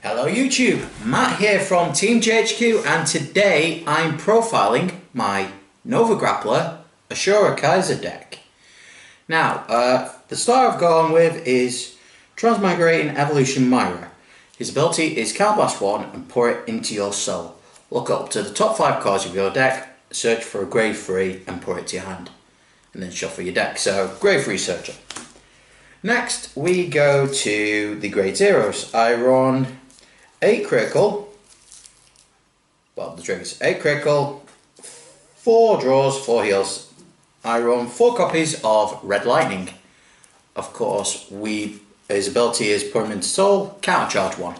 Hello YouTube, Matt here from Team GHQ, and today I'm profiling my Nova Grappler Asura Kaiser deck. Now, the star I've gone with is Transmigrating Evolution Myra. His ability is Counterblast 1 and pour it into your soul. Look up to the top 5 cards of your deck, search for a grade 3 and pour it to your hand. And then shuffle your deck, so grade 3 searcher. Next we go to the grade 0s. I run 8 critical, well the triggers, 8 critical, 4 draws, 4 heals. I run 4 copies of Red Lightning. Of course, his ability is put him into soul, countercharge 1.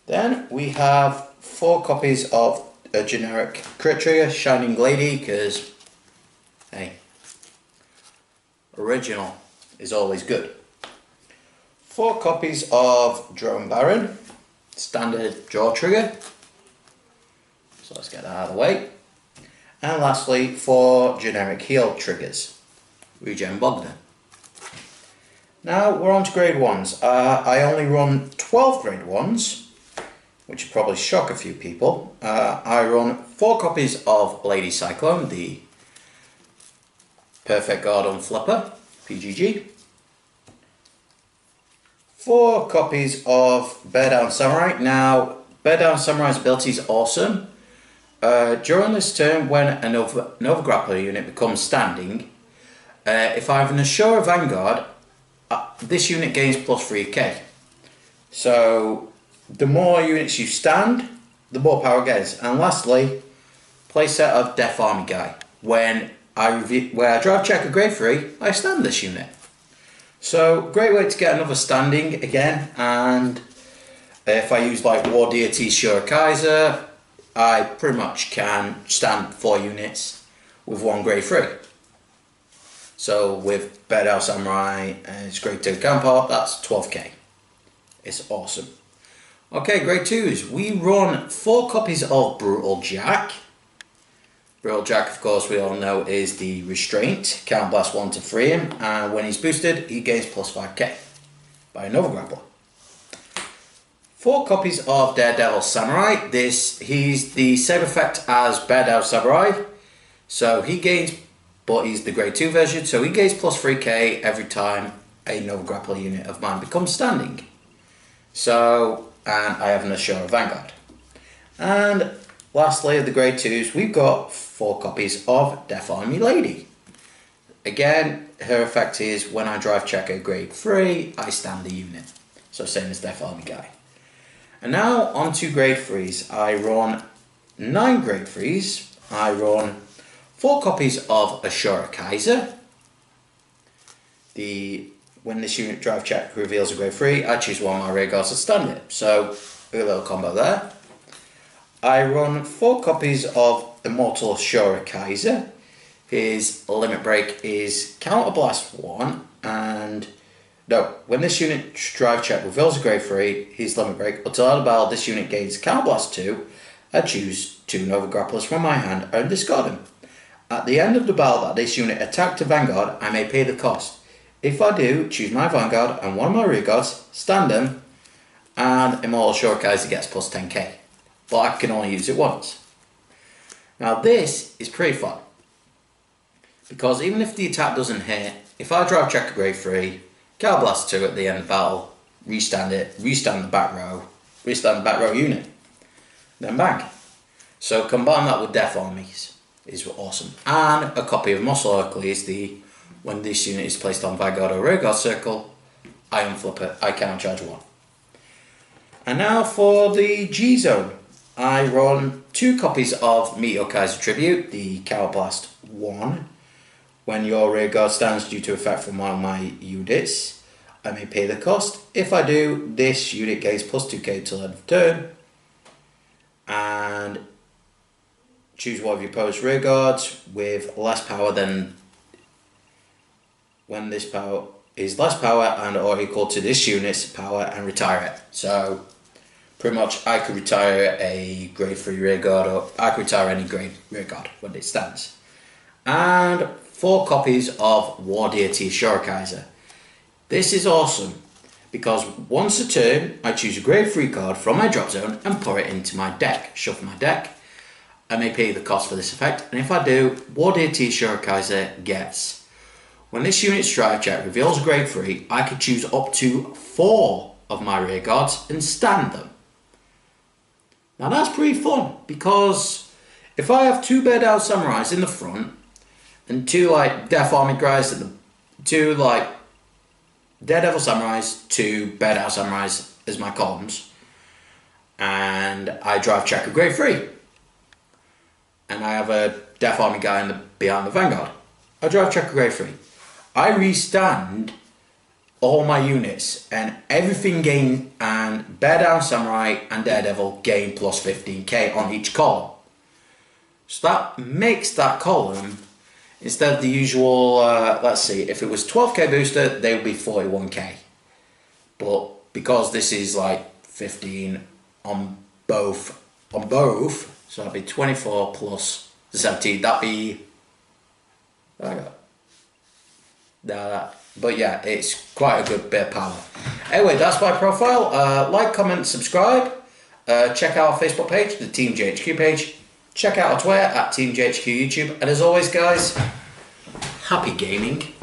Then we have 4 copies of a generic crit trigger, Shining Lady, because, hey, original is always good. 4 copies of Drone Baron, standard draw trigger, so let's get that out of the way. And lastly, 4 generic heal triggers, Regen Bogdan. Now we're on to grade 1s. I only run 12 grade 1s, which would probably shock a few people. I run 4 copies of Lady Cyclone, the Perfect Guardian Flipper, PGG. 4 copies of Bear Down Samurai. Now, Bear Down Samurai's ability is awesome. During this turn, when a Nova Grappler unit becomes standing, if I have an Asura Vanguard, this unit gains plus 3k. So, the more units you stand, the more power it gets. And lastly, playset of Death Army Guy. When I drive check a grade 3, I stand this unit. So, great way to get another standing again, and if I use like War Deity Asura Kaiser, I pretty much can stand 4 units with 1 grade 3. So with Bear Down Samurai and it's grade 2 Campo, that's 12k. It's awesome. Okay, grade 2s. We run 4 copies of Brutal Jack. Brutal Jack, of course, we all know is the Restraint. Counterblast 1 to free him, and when he's boosted, he gains plus 5k by a Nova Grappler. 4 copies of Daredevil Samurai. He's the same effect as Daredevil Samurai, so he gains, but he's the grade 2 version, so he gains plus 3k every time a Nova Grappler unit of mine becomes standing. So, and I have an Asura Vanguard. And lastly, of the grade 2s, we've got 4 copies of Death Army Lady. Again, her effect is when I drive check a grade 3, I stand the unit. So same as Death Army Guy. And now on to grade 3s. I run 9 grade 3s. I run 4 copies of Asura Kaiser. When this unit drive check reveals a grade 3, I choose one of my rear guards to stand it. So a little combo there. I run 4 copies of Immortal Asura Kaiser. His limit break is Counterblast 1, and no, when this unit drive check reveals a grade 3, his limit break, until out of battle this unit gains Counterblast 2, I choose 2 Nova Grapplers from my hand and discard them. At the end of the battle that this unit attacked a Vanguard, I may pay the cost. If I do, choose my Vanguard and one of my rear guards, stand them, and Immortal Asura Kaiser gets plus 10k. But I can only use it once. Now this is pretty fun, because even if the attack doesn't hit, if I drive check a grade 3, Counterblast 2 at the end of battle, restand it, restand the back row unit, then bang. So combine that with Death Armies is awesome. And a copy of Muscle Hercules, when this unit is placed on Vanguard or Rearguard circle, I unflip it, I countercharge 1. And now for the G zone. I run 2 copies of Meteor Kaiser Tribute, the Counterblast 1. When your rear guard stands due to effect from one of my units, I may pay the cost. If I do, this unit gains plus 2k till end of turn. And choose one of your opposed rear guards with less power than when this power is less power and or equal to this unit's power, and retire it. So pretty much I could retire a grade 3 rear guard, or I could retire any grade rear guard when it stands. And 4 copies of War Deity Asura Kaiser. This is awesome because once a turn I choose a grade 3 card from my drop zone and put it into my deck, shuffle my deck. I may pay the cost for this effect, and if I do, War Deity Asura Kaiser gets. When this unit's drive check reveals a grade 3, I can choose up to 4 of my rear guards and stand them. Now that's pretty fun, because if I have 2 Bear Down Samurais in the front and 2 like Death Army guys and 2 like Daredevil Samurais, 2 Bear Down Samurais as my columns, and I drive check a grade 3, and I have a Death Army guy behind the Vanguard, I drive check a grade 3. I restand all my units, and everything gain, and Bear Down Samurai and Daredevil gain plus 15k on each column. So that makes that column, instead of the usual, let's see, if it was 12k booster, they would be 41k. But because this is like 15 on both, so that'd be 24 plus the 17, that'd be, but yeah, it's quite a good bit of power. Anyway, that's my profile. Like, comment, subscribe. Check out our Facebook page, the Team GHQ page. Check out our Twitter at Team GHQ YouTube. And as always, guys, happy gaming.